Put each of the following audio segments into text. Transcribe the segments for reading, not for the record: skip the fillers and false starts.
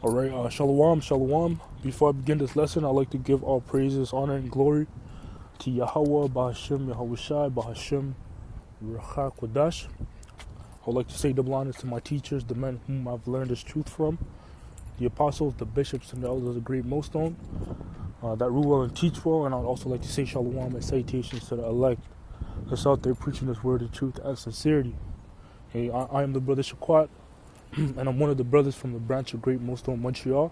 All right, shalom, shalom. Before I begin this lesson, I'd like to give all praises, honor, and glory to Yahweh, Bahashim, Yahushai, Bahashim, Ruach Kodash. I would like to say double honors to my teachers, the men whom I've learned this truth from, the apostles, the bishops, and the elders of the great millstone that rule well and teach well. And I'd also like to say shalom and salutations to the elect that's out there preaching this word of truth and sincerity. Hey, I am the brother Shaquat, and I'm one of the brothers from the branch of Great Millstone, Montreal.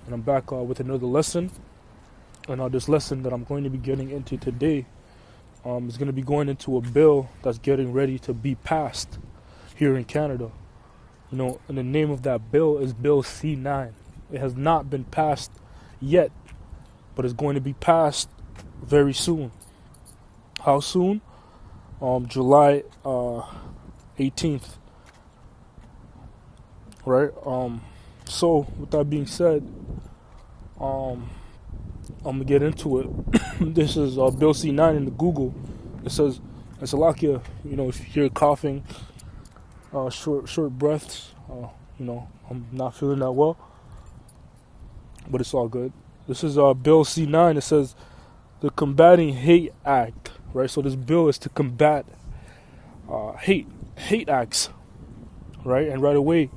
And I'm back with another lesson. And this lesson that I'm going to be getting into today is going to be going into a bill that's getting ready to be passed here in Canada. You know, and the name of that bill is Bill C9. It has not been passed yet, but it's going to be passed very soon. How soon? July 18th. Right? So, with that being said, I'm going to get into it. This is Bill C9 in the Google. It says, and Salakia, you know, if you hear coughing, short breaths, you know, I'm not feeling that well, but it's all good. This is Bill C9. It says, the Combating Hate Act, right? So this bill is to combat hate acts, right? And right away,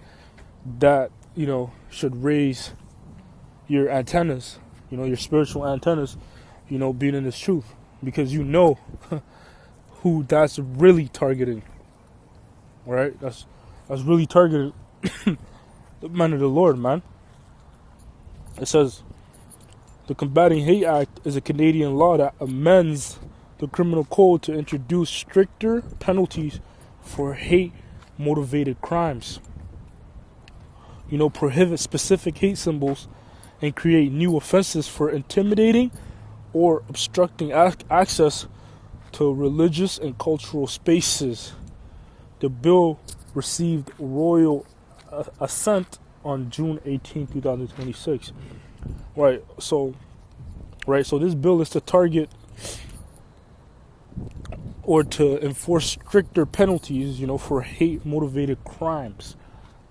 that, you know, should raise your antennas, you know, your spiritual antennas, you know, being in this truth, because you know who that's really targeting, right? That's really targeted the men of the Lord, man. It says, the Combating Hate Act is a Canadian law that amends the criminal code to introduce stricter penalties for hate-motivated crimes. You know, prohibit specific hate symbols and create new offenses for intimidating or obstructing access to religious and cultural spaces. The bill received royal assent on June 18, 2026. Right, so this bill is to target or to enforce stricter penalties, you know, for hate-motivated crimes.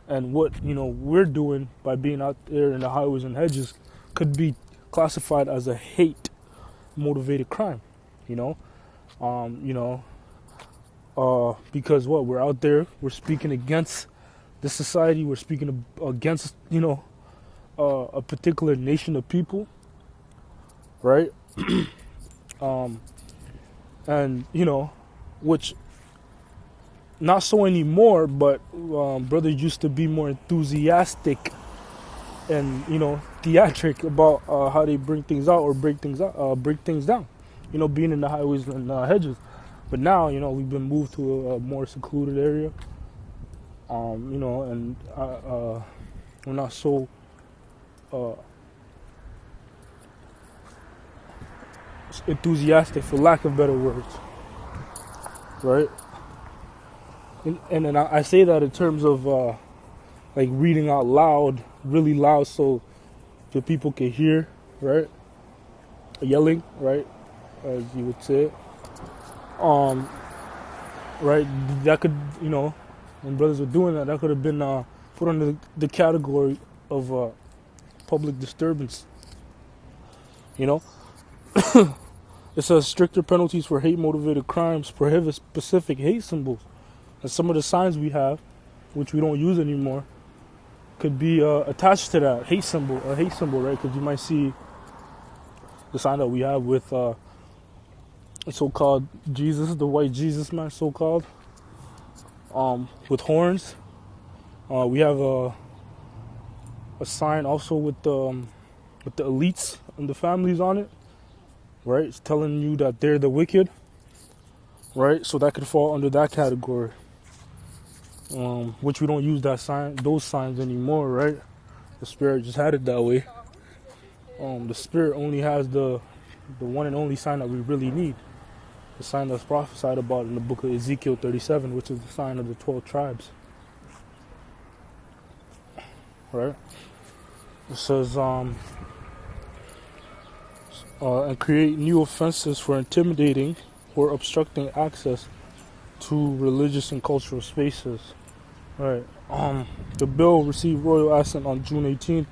And what, you know, we're doing by being out there in the highways and hedges could be classified as a hate-motivated crime, you know, because what, we're out there, we're speaking against the society, we're speaking against, you know, a particular nation of people, right? And, you know, which not so anymore, but brothers used to be more enthusiastic and, you know, theatric about how they bring things out or break things down, you know, being in the highways and hedges. But now, you know, we've been moved to a more secluded area, you know, and we're not so enthusiastic, for lack of better words, right? And I say that in terms of like reading out loud, really loud, so the people can hear, right? Yelling, right, as you would say. Right, that could, you know, when brothers were doing that, that could have been put under the category of public disturbance, you know. It says stricter penalties for hate-motivated crimes, prohibit specific hate symbols. And some of the signs we have, which we don't use anymore, could be attached to that hate symbol, right? Because you might see the sign that we have with so-called Jesus, the white Jesus man, so-called, with horns. We have a sign also with the elites and the families on it, right? It's telling you that they're the wicked, right? So that could fall under that category. Which we don't use those signs anymore, right? The Spirit just had it that way. The Spirit only has the one and only sign that we really need. The sign that's prophesied about in the book of Ezekiel 37, which is the sign of the 12 tribes. Right? It says, and create new offenses for intimidating or obstructing access to religious and cultural spaces. Right. The bill received royal assent on June 18th,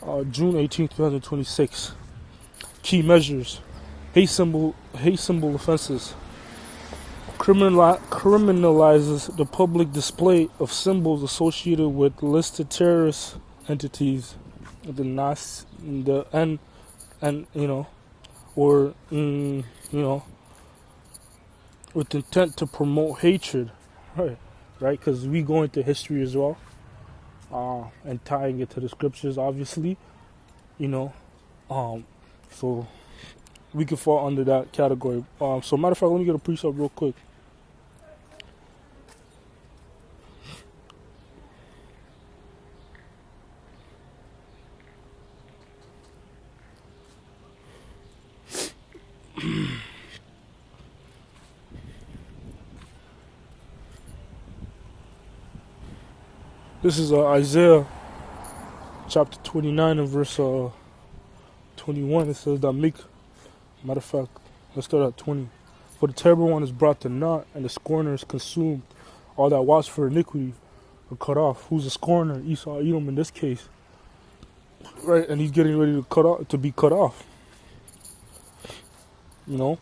2026. Key measures: hate symbol offenses. Criminalizes the public display of symbols associated with listed terrorist entities, the NAS, the and or with intent to promote hatred, right? Because we go into history as well, and tying it to the scriptures, obviously, you know, so we could fall under that category. So matter of fact, let me get a precept real quick. This is Isaiah chapter 29 and verse 21. It says that matter of fact, let's start at 20. For the terrible one is brought to naught, and the scorner is consumed. All that watch for iniquity are cut off. Who's a scorner? Esau, Edom in this case, right? And he's getting ready to be cut off. You know,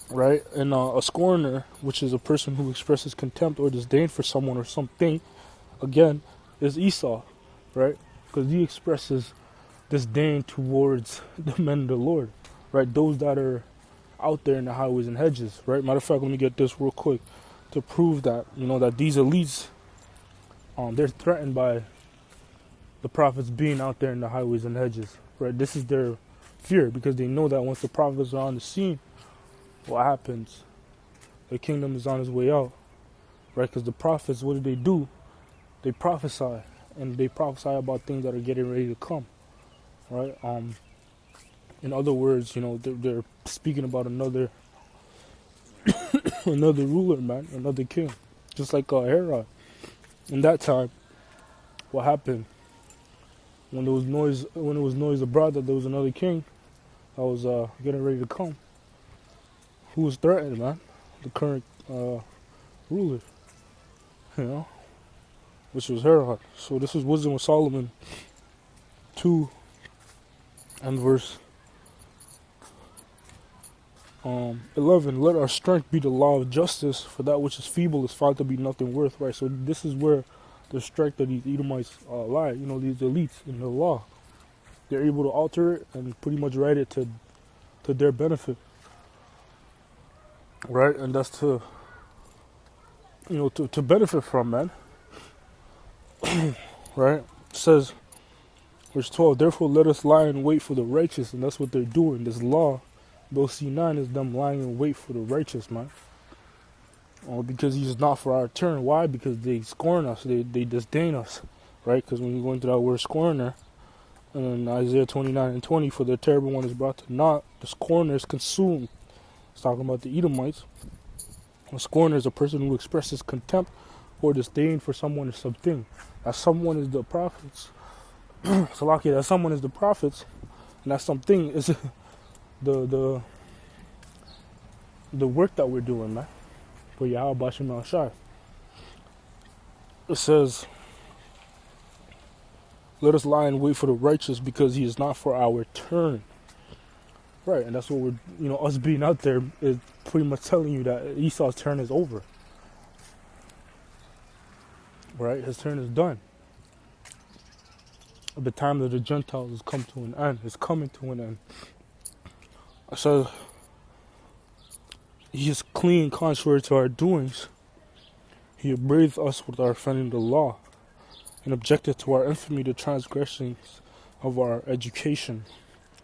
right? And a scorner, which is a person who expresses contempt or disdain for someone or something, again, is Esau, right? Because he expresses disdain towards the men of the Lord, right? Those that are out there in the highways and hedges, right? Matter of fact, let me get this real quick to prove that, that these elites, they're threatened by the prophets being out there in the highways and hedges, right? This is their fear, because they know that once the prophets are on the scene, what happens? The kingdom is on its way out, right? Because the prophets, what do? They prophesy, and they prophesy about things that are getting ready to come, right? In other words, they're speaking about another another ruler, man, another king, just like Herod. In that time, what happened? When there was noise abroad that there was another king that was getting ready to come. Who was threatened, man? The current ruler, which was Herod. So this is Wisdom of Solomon 2 and verse 11. Let our strength be the law of justice, for that which is feeble is found to be nothing worth, right? So this is where the strength of these Edomites lie. These elites in the law. They're able to alter it and pretty much write it to their benefit. Right, and that's to benefit from, man. Right? It says, verse 12, therefore let us lie in wait for the righteous, and that's what they're doing. This law, Bill C9, is them lying in wait for the righteous, man. Because he's not for our turn. Why? Because they scorn us, they disdain us, right? Because when you go into that word scorner, and in Isaiah 29 and 20, for the terrible one is brought to naught, the scorner is consumed. It's talking about the Edomites. A scorner is a person who expresses contempt or disdain for someone or something. That someone is the prophets. Salakia, that someone is the prophets, and that something is the work that we're doing, man. For Yahweh Bashem Al Shai. It says, let us lie and wait for the righteous, because he is not for our turn. Right, and that's what we're, us being out there is pretty much telling you that Esau's turn is over. Right, his turn is done. The time that the Gentiles has come to an end, is coming to an end. So, he is clean contrary to our doings. He upbraideth us with our offending the law, and objected to our infamy the transgressions of our education.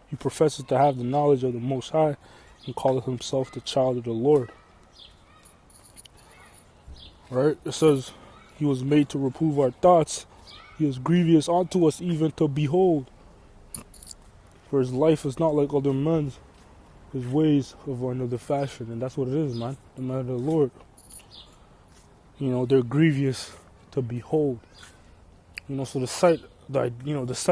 He professes to have the knowledge of the Most High, and calleth himself the child of the Lord. Right? It says, he was made to reprove our thoughts. He is grievous unto us even to behold. For his life is not like other men's, his ways of another fashion. And that's what it is, man. The man of the Lord. They're grievous to behold. So the sight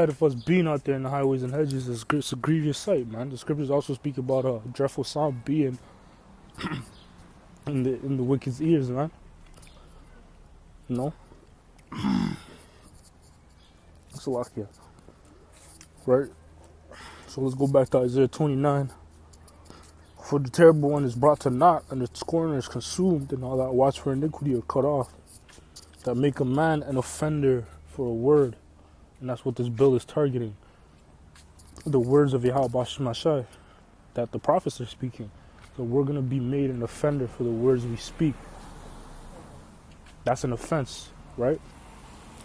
of us being out there in the highways and hedges it's a grievous sight, man. The scriptures also speak about a dreadful sound being in the wicked's ears, man. You know, it's a lot here, right? So let's go back to Isaiah 29. For the terrible one is brought to naught, and the scorner is consumed, and all that watch for iniquity are cut off, that make a man an offender for a word. And that's what this bill is targeting. The words of Yahweh Bashimashai that the prophets are speaking. So we're going to be made an offender for the words we speak. That's an offense, right?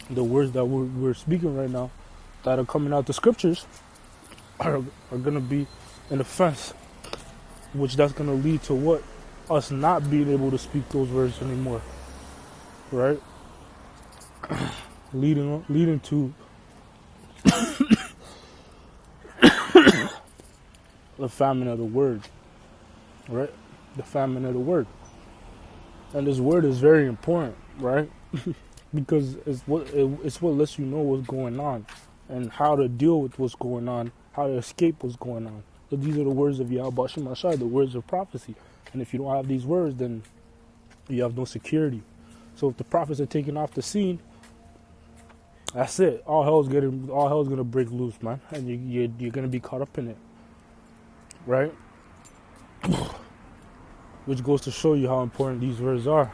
The words that we're speaking right now that are coming out the scriptures are going to be an offense, which that's going to lead to what? Us not being able to speak those words anymore, right? Leading to the famine of the word, right? The famine of the word. And this word is very important, right? Because it's what lets you know what's going on and how to deal with what's going on, how to escape what's going on. So these are the words of Yahweh Shemashai, the words of prophecy. And if you don't have these words, then you have no security. So if the prophets are taken off the scene, that's it. All hell's gonna break loose, man, and you're gonna be caught up in it, right? Which goes to show you how important these words are,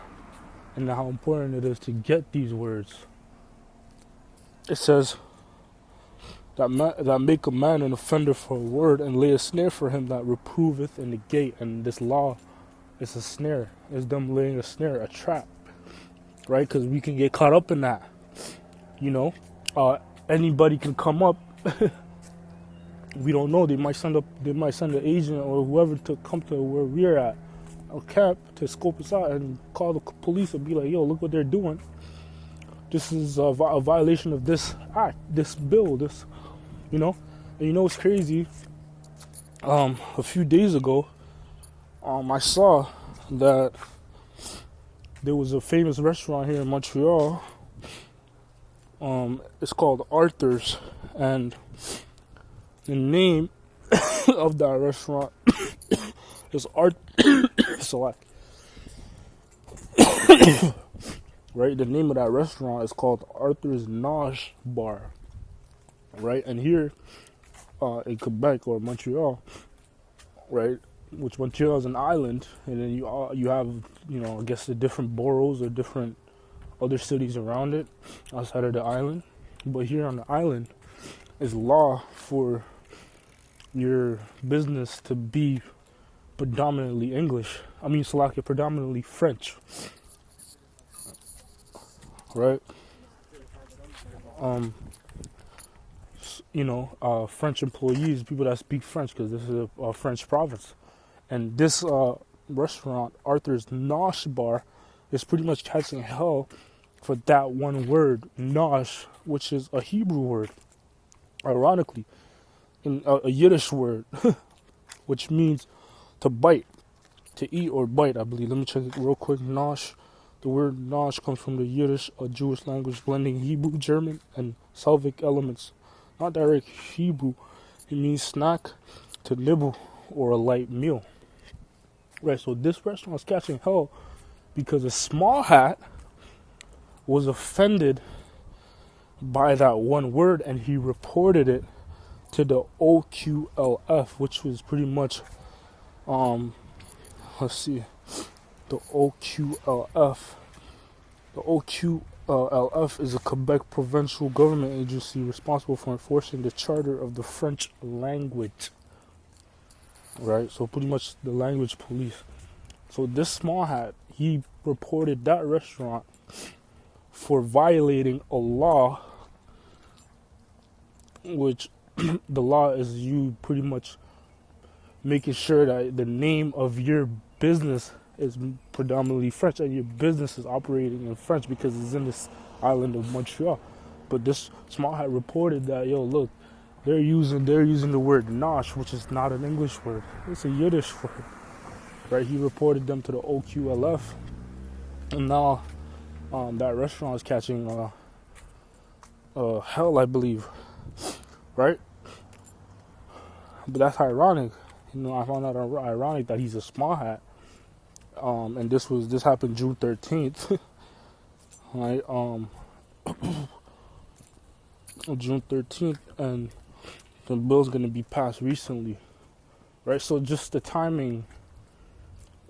and how important it is to get these words. It says that make a man an offender for a word, and lay a snare for him that reproveth in the gate. And this law is a snare. It's them laying a snare, a trap, right? Because we can get caught up in that. You know, anybody can come up. We don't know. They might send an agent or whoever to come to where we're at, a camp, to scope us out and call the police and be like, "Yo, look what they're doing. This is a violation of this act, this bill, this." You know, and you know what's crazy? A few days ago, I saw that there was a famous restaurant here in Montreal. It's called Arthur's, and the name of that restaurant is Select. Right, the name of that restaurant is called Arthur's Nosh Bar. Right, and here in Quebec or Montreal, right, which Montreal is an island, and then you have, you know, I guess the different boroughs or different other cities around it outside of the island. But here on the island is law for your business to be predominantly English. I mean, Slovakia, predominantly French, right? French employees, people that speak French, because this is a French province. And this restaurant, Arthur's Nosh Bar, is pretty much catching hell for that one word, nosh, which is a Hebrew word, ironically, in a Yiddish word, which means to bite, to eat or bite, I believe. Let me check it real quick. Nosh. The word nosh comes from the Yiddish, a Jewish language blending Hebrew, German, and Slavic elements. Not direct Hebrew. It means snack, to nibble, or a light meal. Right, so this restaurant is catching hell because a small hat was offended by that one word, and he reported it to the OQLF, which was pretty much, let's see, the OQLF. The OQLF is a Quebec provincial government agency responsible for enforcing the charter of the French language. Right, so pretty much the language police. So this small hat, he reported that restaurant for violating a law, which the law is you pretty much making sure that the name of your business is predominantly French and your business is operating in French because it's in this island of Montreal. But this small hat reported that, yo, look, they're using the word nosh, which is not an English word. It's a Yiddish word. Right? He reported them to the OQLF, and now that restaurant is catching hell, I believe. Right? But that's ironic. You know, I found that ironic that he's a small hat. And this happened June 13th. right? June 13th, and the bill's gonna be passed recently, right? So just the timing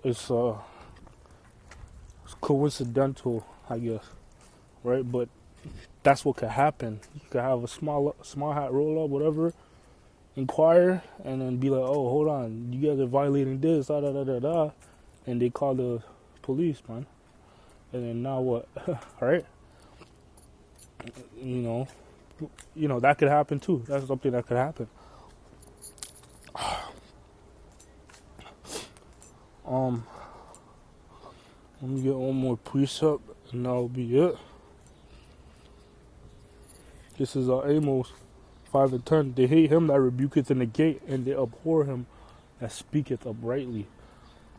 is it's coincidental, I guess, right? But that's what could happen. You could have a small hat roll up, whatever, inquire, and then be like, oh, hold on, you guys are violating this, da da da da da, and they call the police, man. And then now what? Right? You know, that could happen too. That's something that could happen. Let me get one more precept, and that'll be it. This is Amos 5 and 10. They hate him that rebuketh in the gate, and they abhor him that speaketh uprightly.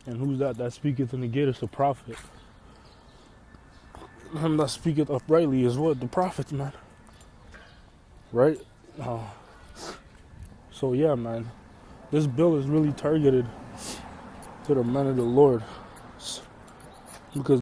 And who's that? That speaketh in the gate is the prophet. Him that speaketh uprightly is what? The prophets, man. Right? So yeah, man. This bill is really targeted to the men of the Lord. Because